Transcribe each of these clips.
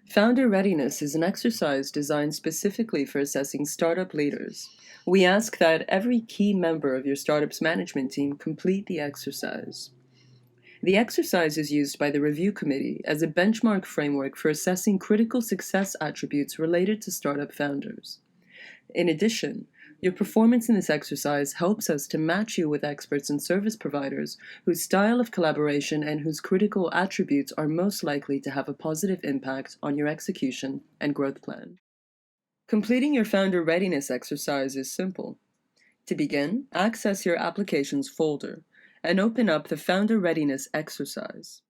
Founder Readiness is an exercise designed specifically for assessing startup leaders. We ask that every key member of your startup's management team complete the exercise. The exercise is used by the review committee as a benchmark framework for assessing critical success attributes related to startup founders. In addition, your performance in this exercise helps us to match you with experts and service providers whose style of collaboration and whose critical attributes are most likely to have a positive impact on your execution and growth plan. Completing your founder readiness exercise is simple. To begin, access your applications folder and open up the founder readiness exercise.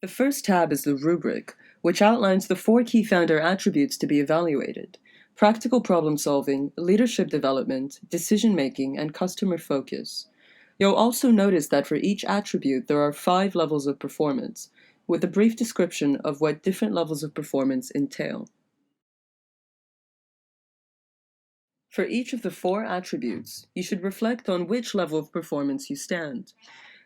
The first tab is the rubric, which outlines the 4 key founder attributes to be evaluated: practical problem solving, leadership development, decision-making, and customer focus. You'll also notice that for each attribute there are 5 levels of performance, with a brief description of what different levels of performance entail. For each of the 4 attributes, you should reflect on which level of performance you stand.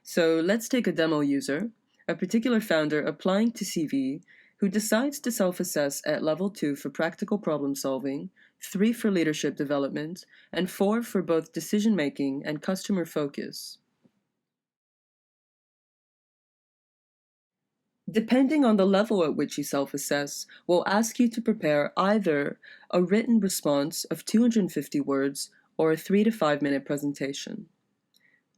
So let's take a demo user, a particular founder applying to CV, who decides to self-assess at level 2 for practical problem solving, 3 for leadership development, and 4 for both decision-making and customer focus. Depending on the level at which you self-assess, we'll ask you to prepare either a written response of 250 words or a 3 to 5 minute presentation.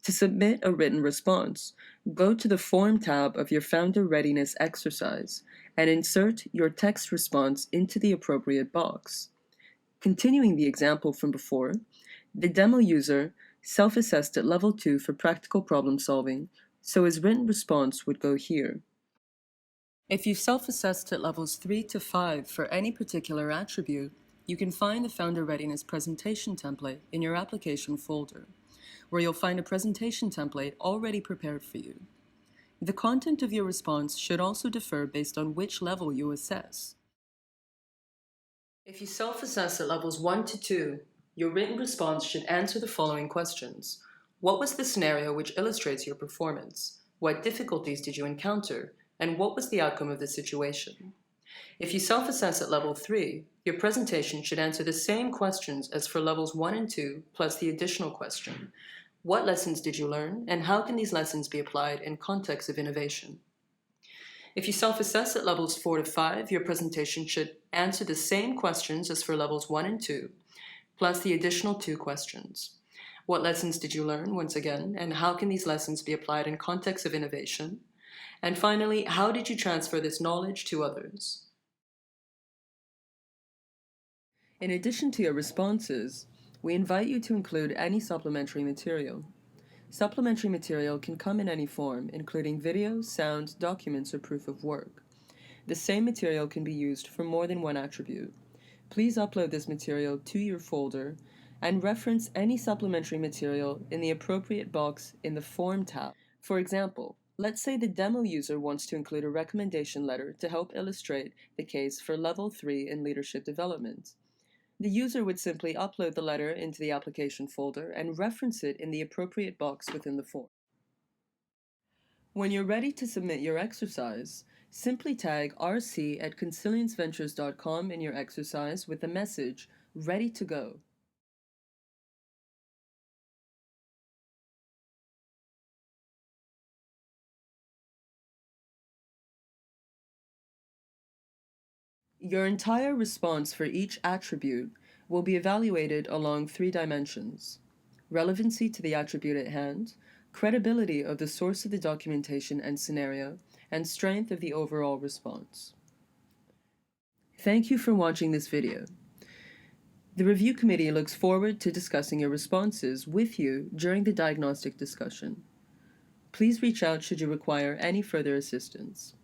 To submit a written response, go to the Form tab of your Founder Readiness exercise and insert your text response into the appropriate box. Continuing the example from before, the demo user self-assessed at level 2 for practical problem solving, so his written response would go here. If you self-assessed at levels 3 to 5 for any particular attribute, you can find the Founder Readiness presentation template in your application folder, where you'll find a presentation template already prepared for you. The content of your response should also differ based on which level you assess. If you self-assess at levels 1 to 2, your written response should answer the following questions. What was the scenario which illustrates your performance? What difficulties did you encounter? And what was the outcome of the situation? If you self-assess at level 3, your presentation should answer the same questions as for levels 1 and 2, plus the additional question. What lessons did you learn, and how can these lessons be applied in context of innovation? If you self-assess at levels 4 to 5, your presentation should answer the same questions as for levels 1 and 2, plus the additional 2 questions. What lessons did you learn, once again, and how can these lessons be applied in context of innovation? And finally, how did you transfer this knowledge to others? In addition to your responses, we invite you to include any supplementary material. Supplementary material can come in any form, including video, sound, documents, or proof of work. The same material can be used for more than one attribute. Please upload this material to your folder and reference any supplementary material in the appropriate box in the Form tab. For example, let's say the demo user wants to include a recommendation letter to help illustrate the case for Level 3 in leadership development. The user would simply upload the letter into the application folder and reference it in the appropriate box within the form. When you're ready to submit your exercise, simply tag rc@consilience-ventures.com in your exercise with the message, "Ready to go." Your entire response for each attribute will be evaluated along 3 dimensions: relevancy to the attribute at hand, credibility of the source of the documentation and scenario, and strength of the overall response. Thank you for watching this video. The review committee looks forward to discussing your responses with you during the diagnostic discussion. Please reach out should you require any further assistance.